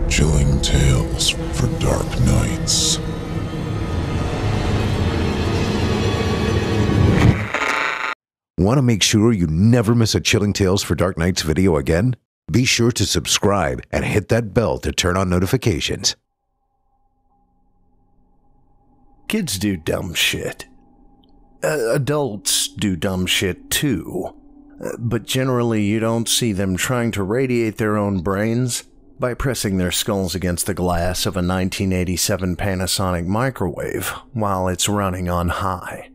Chilling tales for dark nights. Want to make sure you never miss a Chilling Tales for Dark Nights video again? Be sure to subscribe and hit that bell to turn on notifications. Kids do dumb shit. Adults do dumb shit too. But generally you don't see them trying to radiate their own brains by pressing their skulls against the glass of a 1987 Panasonic microwave while it's running on high.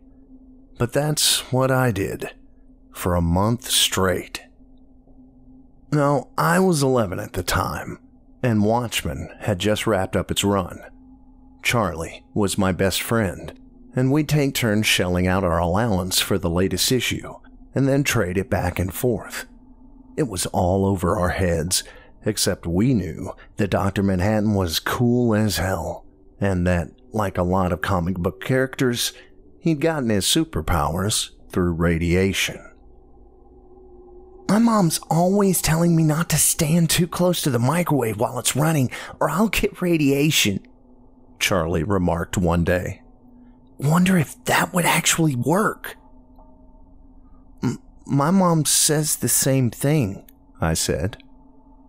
But that's what I did, for a month straight. Now, I was 11 at the time, and Watchmen had just wrapped up its run. Charlie was my best friend, and we'd take turns shelling out our allowance for the latest issue, and then trade it back and forth. It was all over our heads, except we knew that Dr. Manhattan was cool as hell, and that, like a lot of comic book characters, he'd gotten his superpowers through radiation. My mom's always telling me not to stand too close to the microwave while it's running, or I'll get radiation, Charlie remarked one day. Wonder if that would actually work. My mom says the same thing, I said.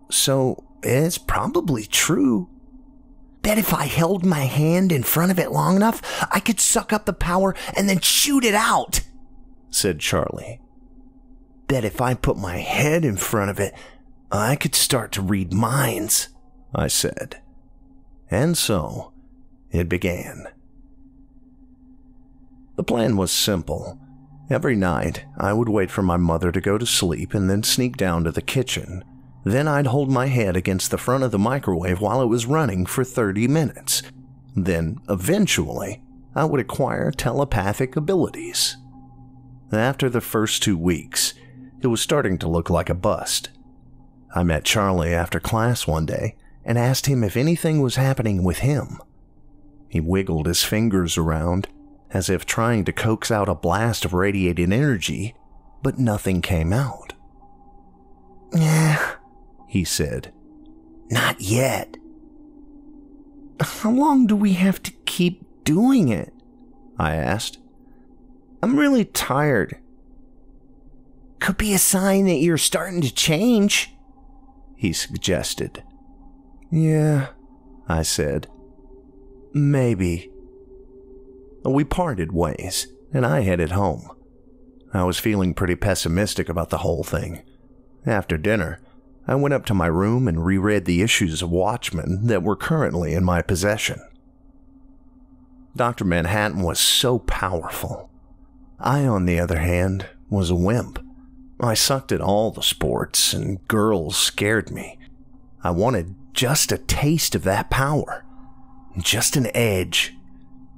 So it's probably true. Bet if I held my hand in front of it long enough, I could suck up the power and then shoot it out, said Charlie. Bet if I put my head in front of it, I could start to read minds, I said. And so, it began. The plan was simple. Every night, I would wait for my mother to go to sleep and then sneak down to the kitchen. Then I'd hold my head against the front of the microwave while it was running for 30 minutes. Then, eventually, I would acquire telepathic abilities. After the first 2 weeks, it was starting to look like a bust. I met Charlie after class one day and asked him if anything was happening with him. He wiggled his fingers around, as if trying to coax out a blast of radiated energy, but nothing came out. He said. Not yet. How long do we have to keep doing it? I asked. I'm really tired. Could be a sign that you're starting to change, he suggested. Yeah, I said. Maybe. We parted ways, and I headed home. I was feeling pretty pessimistic about the whole thing. After dinner, I went up to my room and reread the issues of Watchmen that were currently in my possession. Dr. Manhattan was so powerful. I, on the other hand, was a wimp. I sucked at all the sports, and girls scared me. I wanted just a taste of that power, just an edge,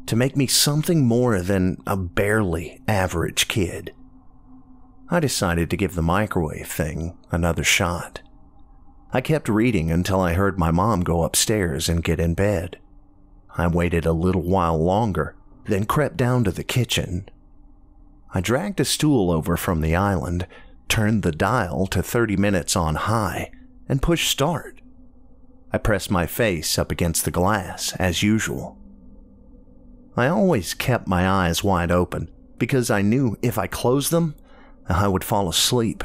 to make me something more than a barely average kid. I decided to give the microwave thing another shot. I kept reading until I heard my mom go upstairs and get in bed. I waited a little while longer, then crept down to the kitchen. I dragged a stool over from the island, turned the dial to 30 minutes on high, and pushed start. I pressed my face up against the glass, as usual. I always kept my eyes wide open, because I knew if I closed them, I would fall asleep.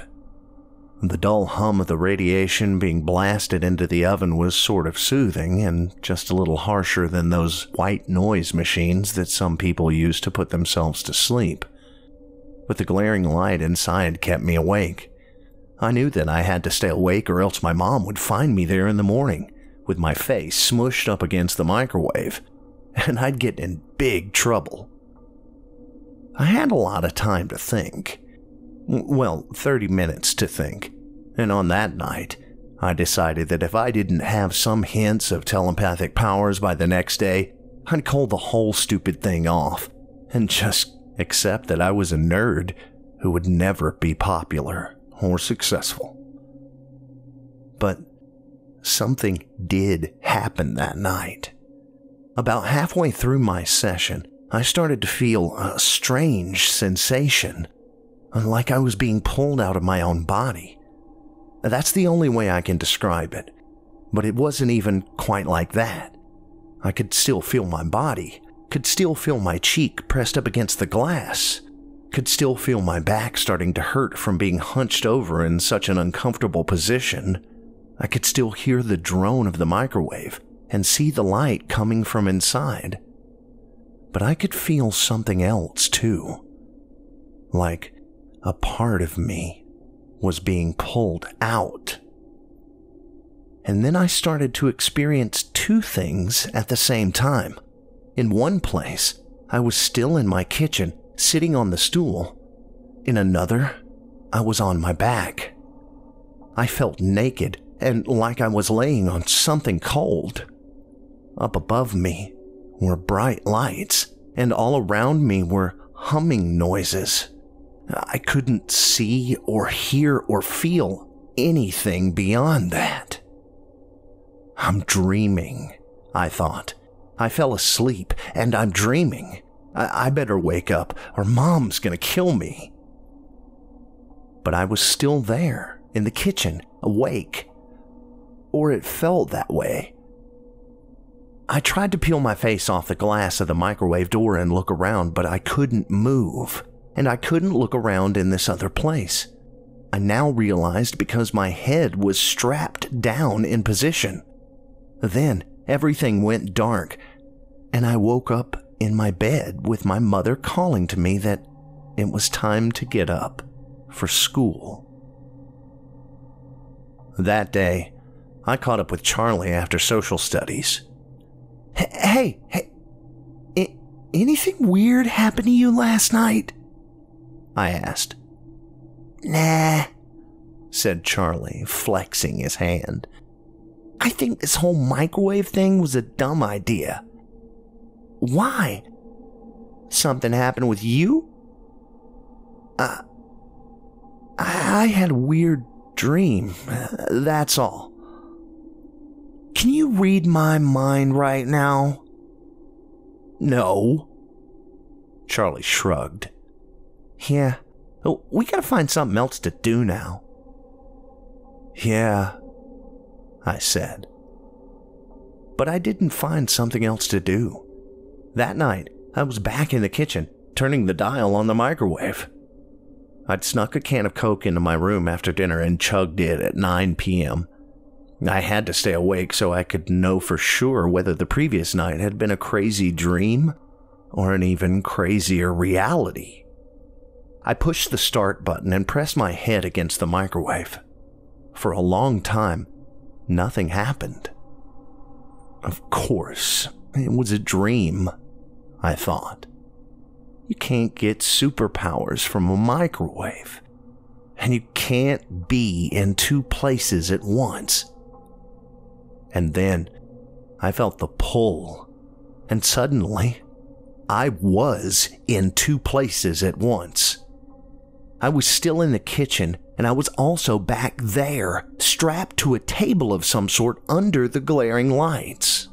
The dull hum of the radiation being blasted into the oven was sort of soothing and just a little harsher than those white noise machines that some people use to put themselves to sleep. But the glaring light inside kept me awake. I knew that I had to stay awake or else my mom would find me there in the morning, with my face smushed up against the microwave, and I'd get in big trouble. I had a lot of time to think. Well, 30 minutes to think. And on that night, I decided that if I didn't have some hints of telepathic powers by the next day, I'd call the whole stupid thing off and just accept that I was a nerd who would never be popular or successful. But something did happen that night. About halfway through my session, I started to feel a strange sensation, like I was being pulled out of my own body. That's the only way I can describe it. but it wasn't even quite like that. I could still feel my body, could still feel my cheek pressed up against the glass, could still feel my back starting to hurt from being hunched over in such an uncomfortable position. I could still hear the drone of the microwave and see the light coming from inside. But I could feel something else too. Like a part of me was being pulled out. And then I started to experience two things at the same time. In one place, I was still in my kitchen, sitting on the stool. In another, I was on my back. I felt naked and like I was laying on something cold. Up above me were bright lights, and all around me were humming noises. I couldn't see or hear or feel anything beyond that. I'm dreaming, I thought. I fell asleep, and I'm dreaming. I better wake up, or Mom's gonna kill me. But I was still there, in the kitchen, awake. Or it felt that way. I tried to peel my face off the glass of the microwave door and look around, but I couldn't move, and I couldn't look around in this other place. I now realized because my head was strapped down in position. Then everything went dark, and I woke up in my bed with my mother calling to me that it was time to get up for school. That day, I caught up with Charlie after social studies. Hey, anything weird happened to you last night? I asked. Nah, said Charlie, flexing his hand. I think this whole microwave thing was a dumb idea. Why? Something happened with you? I had a weird dream, that's all. Can you read my mind right now? No. Charlie shrugged. Yeah, we gotta find something else to do now. Yeah, I said. But I didn't find something else to do. That night, I was back in the kitchen, turning the dial on the microwave. I'd snuck a can of Coke into my room after dinner and chugged it at 9 p.m. I had to stay awake so I could know for sure whether the previous night had been a crazy dream or an even crazier reality. I pushed the start button and pressed my head against the microwave. For a long time, nothing happened. Of course, it was a dream, I thought. You can't get superpowers from a microwave, and you can't be in two places at once. And then I felt the pull, and suddenly I was in two places at once. I was still in the kitchen, and I was also back there, strapped to a table of some sort under the glaring lights.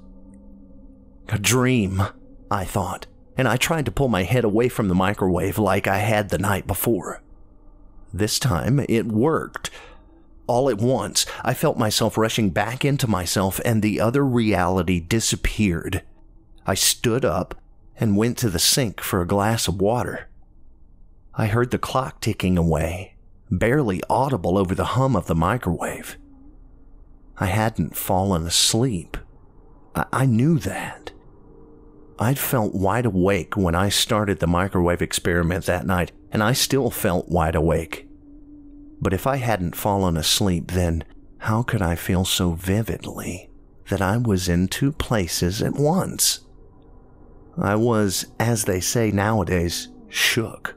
A dream, I thought, and I tried to pull my head away from the microwave like I had the night before. This time, it worked. All at once, I felt myself rushing back into myself, and the other reality disappeared. I stood up and went to the sink for a glass of water. I heard the clock ticking away, barely audible over the hum of the microwave. I hadn't fallen asleep. I knew that. I'd felt wide awake when I started the microwave experiment that night, and I still felt wide awake. But if I hadn't fallen asleep, then how could I feel so vividly that I was in two places at once? I was, as they say nowadays, shook.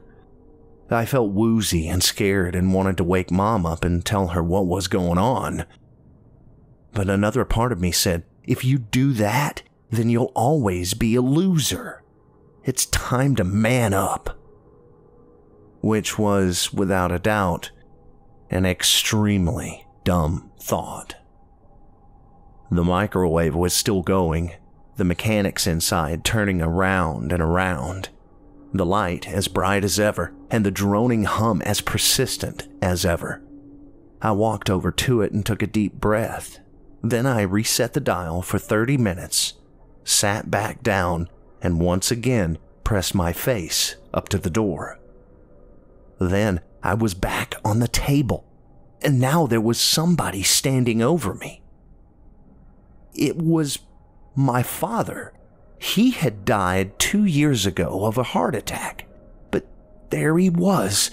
I felt woozy and scared and wanted to wake Mom up and tell her what was going on. But another part of me said, if you do that, then you'll always be a loser. It's time to man up. Which was, without a doubt, an extremely dumb thought. The microwave was still going, the mechanics inside turning around and around, the light as bright as ever, and the droning hum as persistent as ever. I walked over to it and took a deep breath, Then I reset the dial for 30 minutes, sat back down, and once again pressed my face up to the door. Then I was back on the table, and now there was somebody standing over me. It was my father. He had died 2 years ago of a heart attack, but there he was,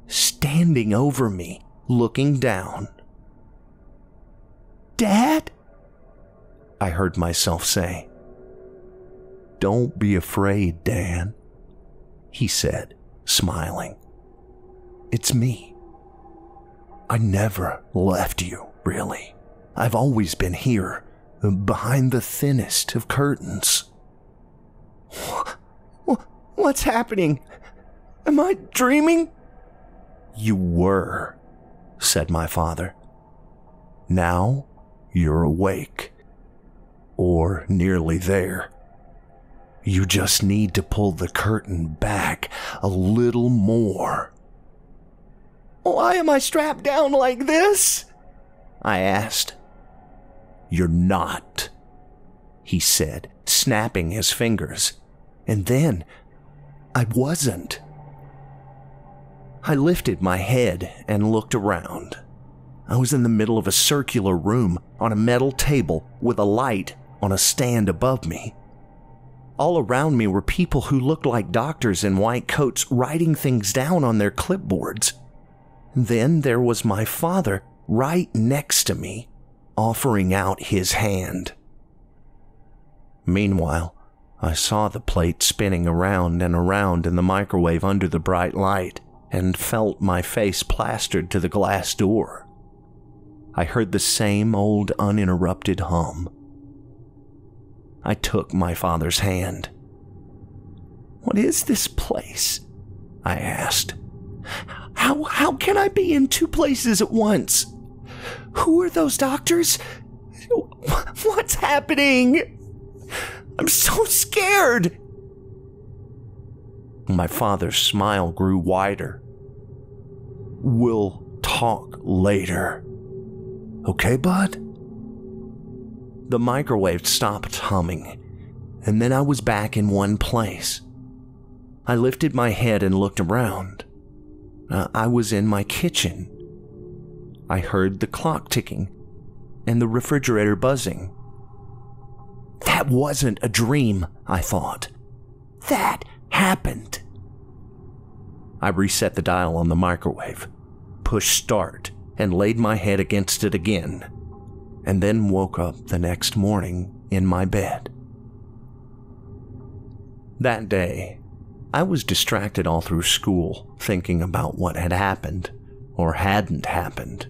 standing over me, looking down. "Dad?" I heard myself say. "Don't be afraid, Dan," he said, smiling. "It's me. I never left you, really. I've always been here, behind the thinnest of curtains." "What's happening? Am I dreaming?" "You were," said my father. "Now you're awake. Or nearly there. You just need to pull the curtain back a little more." "Why am I strapped down like this?" I asked. "You're not," he said, snapping his fingers. And then I wasn't. I lifted my head and looked around. I was in the middle of a circular room on a metal table with a light on a stand above me. All around me were people who looked like doctors in white coats writing things down on their clipboards. Then there was my father right next to me, offering out his hand. Meanwhile, I saw the plate spinning around and around in the microwave under the bright light and felt my face plastered to the glass door. I heard the same old uninterrupted hum. I took my father's hand. "What is this place?" I asked. How can I be in 2 places at once? Who are those doctors? What's happening? I'm so scared." My father's smile grew wider. "We'll talk later. Okay, bud?" The microwave stopped humming, and then I was back in one place. I lifted my head and looked around. I was in my kitchen. I heard the clock ticking and the refrigerator buzzing. That wasn't a dream, I thought. That happened. I reset the dial on the microwave, pushed start, and laid my head against it again, and then woke up the next morning in my bed. That day, I was distracted all through school, thinking about what had happened, or hadn't happened.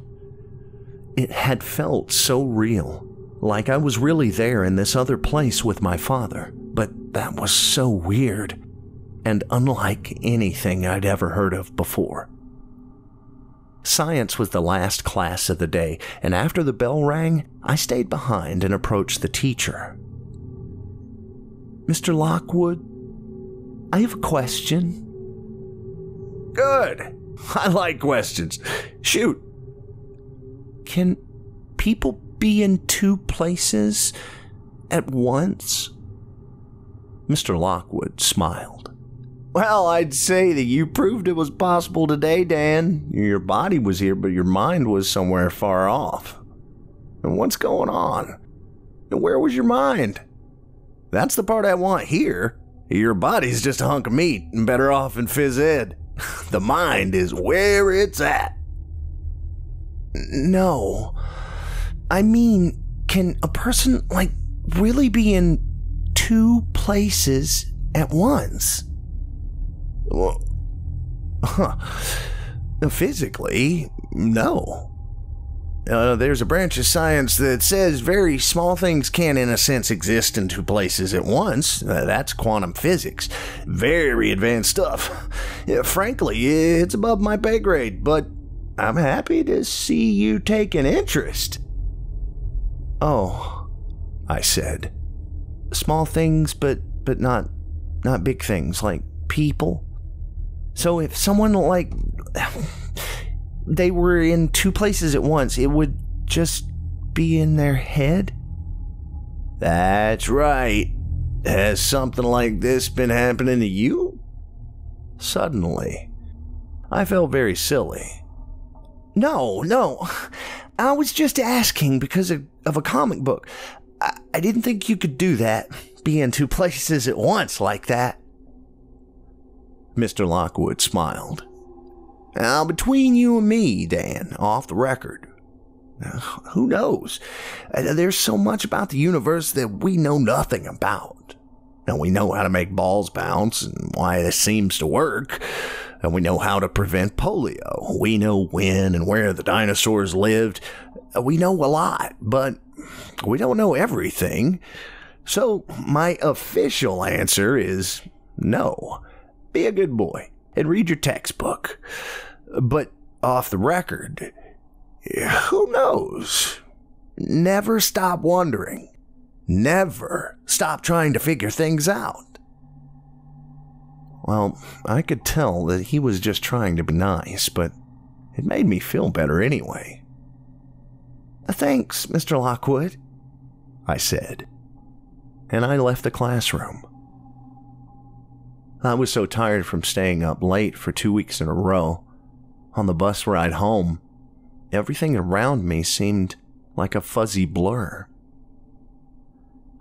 It had felt so real, like I was really there in this other place with my father, but that was so weird, and unlike anything I'd ever heard of before. Science was the last class of the day, and after the bell rang, I stayed behind and approached the teacher. "Mr. Lockwood, I have a question." "Good. I like questions. Shoot." "Can people be in 2 places at once?" Mr. Lockwood smiled. "Well, I'd say that you proved it was possible today, Dan. Your body was here, but your mind was somewhere far off. And what's going on? And where was your mind? That's the part I want here. Your body's just a hunk of meat and better off in phys ed. The mind is where it's at." "No. I mean, can a person, really be in 2 places at once?" "Well, physically, no. There's a branch of science that says very small things can, in a sense, exist in 2 places at once. That's quantum physics. Very advanced stuff. Frankly, it's above my pay grade, but I'm happy to see you take an interest." "Oh," I said. "Small things, but not big things, like people. So if someone, they were in 2 places at once, it would just be in their head? That's right. Has something like this been happening to you? Suddenly, I felt very silly. No. I was just asking because of a comic book. I didn't think you could do that, be in two places at once like that. Mr. Lockwood smiled. Now, between you and me, Dan, off the record, who knows? There's so much about the universe that we know nothing about. Now, we know how to make balls bounce and why this seems to work. And we know how to prevent polio. We know when and where the dinosaurs lived. We know a lot, but we don't know everything. So my official answer is no. Be a good boy and read your textbook. But off the record, who knows? Never stop wondering. Never stop trying to figure things out. Well, I could tell that he was just trying to be nice, but it made me feel better anyway. Thanks, Mr. Lockwood, I said, and I left the classroom. I was so tired from staying up late for 2 weeks in a row. On the bus ride home, everything around me seemed like a fuzzy blur.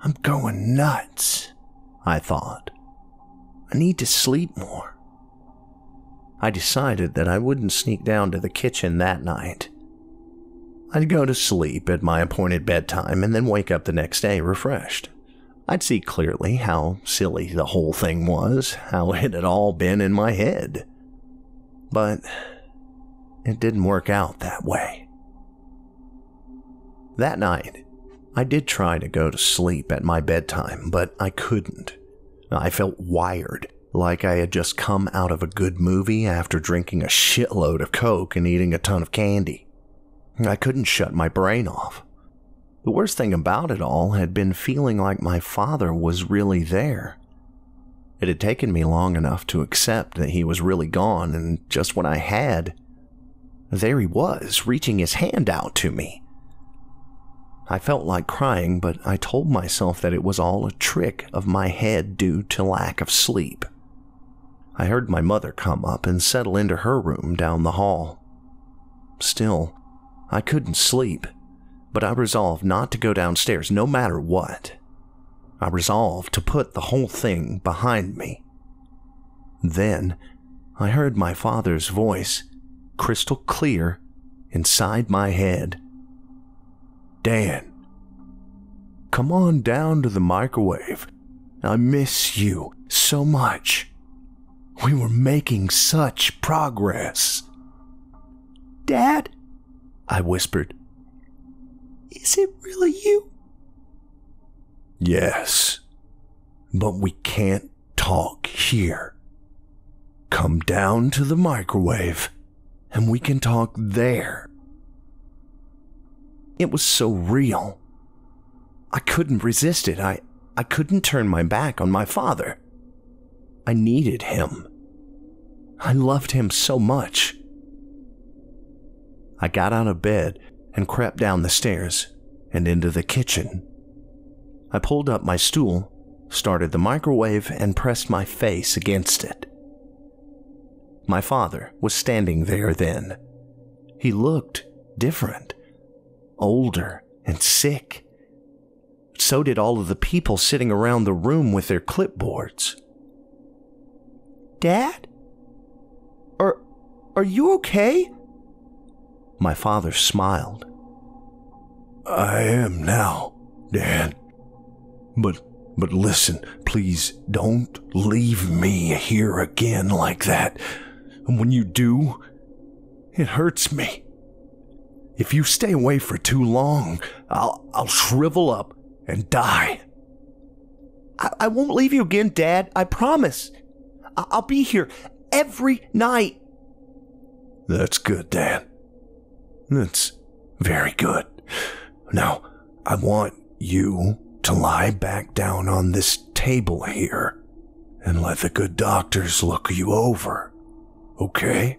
I'm going nuts, I thought. I need to sleep more. I decided that I wouldn't sneak down to the kitchen that night. I'd go to sleep at my appointed bedtime and then wake up the next day refreshed. I'd see clearly how silly the whole thing was, how it had all been in my head. But it didn't work out that way. That night, I did try to go to sleep at my bedtime, but I couldn't. I felt wired, like I had just come out of a good movie after drinking a shitload of Coke and eating a ton of candy. I couldn't shut my brain off. The worst thing about it all had been feeling like my father was really there. It had taken me long enough to accept that he was really gone, and just when I had, there he was, reaching his hand out to me. I felt like crying, but I told myself that it was all a trick of my head due to lack of sleep. I heard my mother come up and settle into her room down the hall. Still, I couldn't sleep, but I resolved not to go downstairs no matter what. I resolved to put the whole thing behind me. Then, I heard my father's voice, crystal clear, inside my head. Dan, come on down to the microwave. I miss you so much. We were making such progress. Dad, I whispered. Is it really you? Yes, but we can't talk here. Come down to the microwave, and we can talk there. It was so real. I couldn't resist it. I couldn't turn my back on my father. I needed him. I loved him so much. I got out of bed and crept down the stairs and into the kitchen. I pulled up my stool, started the microwave, and pressed my face against it. My father was standing there then. He looked different, older and sick. So did all of the people sitting around the room with their clipboards. Dad? Are you okay? My father smiled. I am now, Dan. But listen, please don't leave me here again like that. And when you do, it hurts me. If you stay away for too long, I'll shrivel up and die. I won't leave you again, Dad. I promise. I'll be here every night. That's good, Dan. That's very good. Now, I want you to lie back down on this table here and let the good doctors look you over. Okay?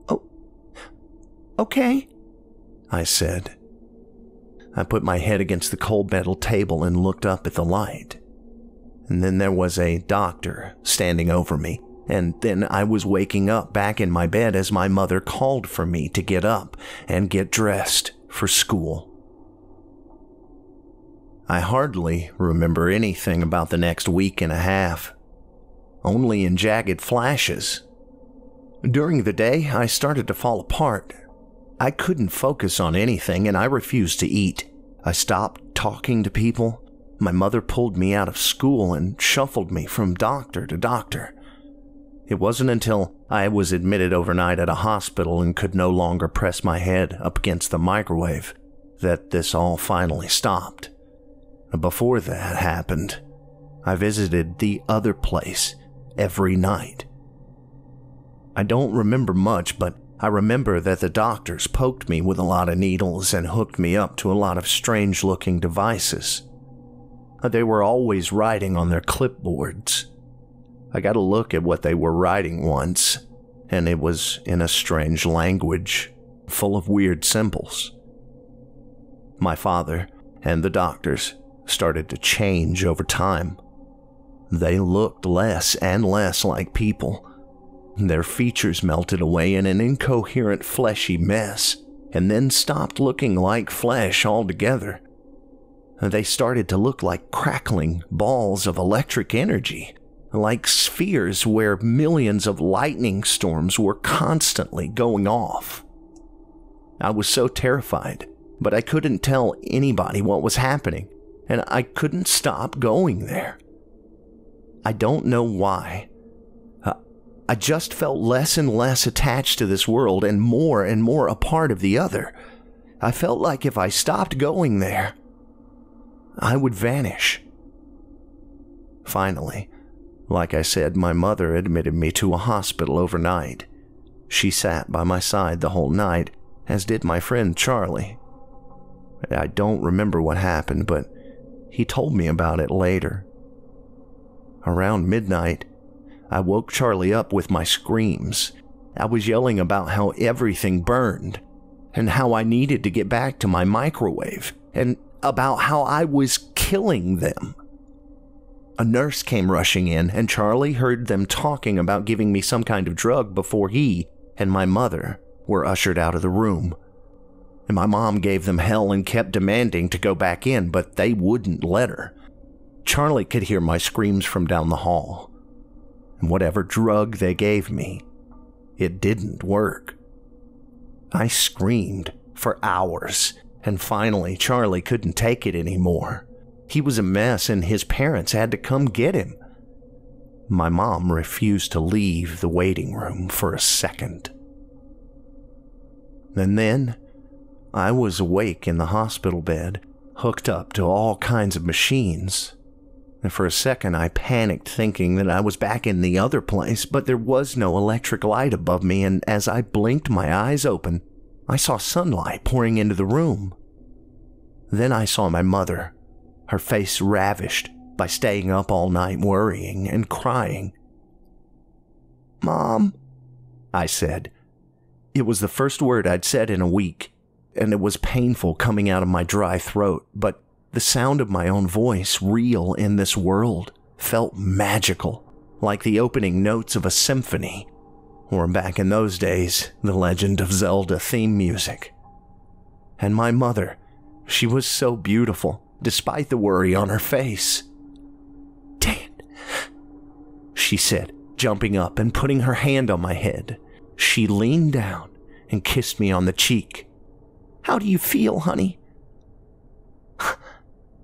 Oh, okay, I said. I put my head against the cold metal table and looked up at the light. And then there was a doctor standing over me, and then I was waking up back in my bed as my mother called for me to get up and get dressed for school. I hardly remember anything about the next week and a half, only in jagged flashes. During the day, I started to fall apart. I couldn't focus on anything, and I refused to eat. I stopped talking to people. My mother pulled me out of school and shuffled me from doctor to doctor. It wasn't until I was admitted overnight at a hospital and could no longer press my head up against the microwave that this all finally stopped. Before that happened, I visited the other place every night. I don't remember much, but I remember that the doctors poked me with a lot of needles and hooked me up to a lot of strange-looking devices. They were always writing on their clipboards. I got a look at what they were writing once, and it was in a strange language, full of weird symbols. My father and the doctors started to change over time. They looked less and less like people. Their features melted away in an incoherent fleshy mess, and then stopped looking like flesh altogether. They started to look like crackling balls of electric energy, like spheres where millions of lightning storms were constantly going off. I was so terrified, but I couldn't tell anybody what was happening, and I couldn't stop going there. I don't know why. I just felt less and less attached to this world and more a part of the other. I felt like if I stopped going there, I would vanish. Finally, like I said, my mother admitted me to a hospital overnight. She sat by my side the whole night, as did my friend Charlie. I don't remember what happened, but he told me about it later. Around midnight, I woke Charlie up with my screams. I was yelling about how everything burned, and how I needed to get back to my microwave, and about how I was killing them. A nurse came rushing in, and Charlie heard them talking about giving me some kind of drug before he and my mother were ushered out of the room. And my mom gave them hell and kept demanding to go back in, but they wouldn't let her. Charlie could hear my screams from down the hall. And whatever drug they gave me, it didn't work. I screamed for hours, and finally Charlie couldn't take it anymore. He was a mess, and his parents had to come get him. My mom refused to leave the waiting room for a second. And then I was awake in the hospital bed, hooked up to all kinds of machines. And for a second I panicked, thinking that I was back in the other place, but there was no electric light above me, and as I blinked my eyes open, I saw sunlight pouring into the room. Then I saw my mother, her face ravished by staying up all night worrying and crying. "Mom," I said. It was the first word I'd said in a week, and it was painful coming out of my dry throat, but the sound of my own voice, real in this world, felt magical, like the opening notes of a symphony, or back in those days, the Legend of Zelda theme music. And my mother, she was so beautiful, despite the worry on her face. "Dan," she said, jumping up and putting her hand on my head. She leaned down and kissed me on the cheek. "How do you feel, honey?"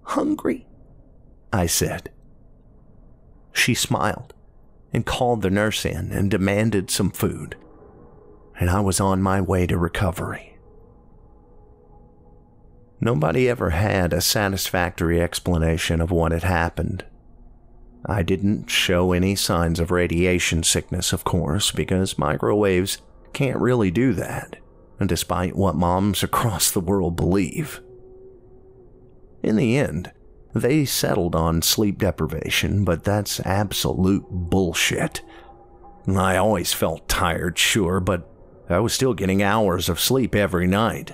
"Hungry," I said. She smiled and called the nurse in and demanded some food, and I was on my way to recovery. Nobody ever had a satisfactory explanation of what had happened. I didn't show any signs of radiation sickness, of course, because microwaves can't really do that, despite what moms across the world believe. In the end, they settled on sleep deprivation, but that's absolute bullshit. I always felt tired, sure, but I was still getting hours of sleep every night.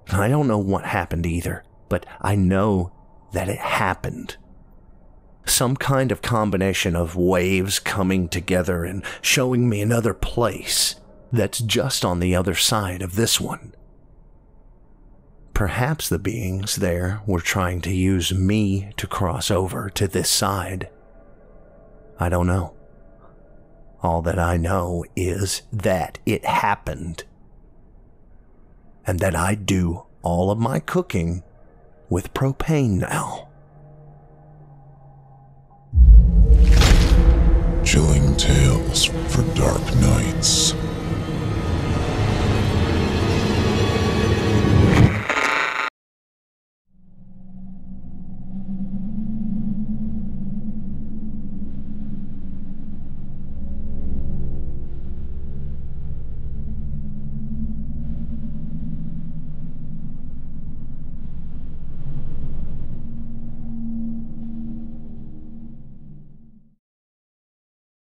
I don't know what happened either, but I know that it happened. Some kind of combination of waves coming together and showing me another place that's just on the other side of this one. Perhaps the beings there were trying to use me to cross over to this side. I don't know. All that I know is that it happened, and that I do all of my cooking with propane now. Chilling tales for dark nights.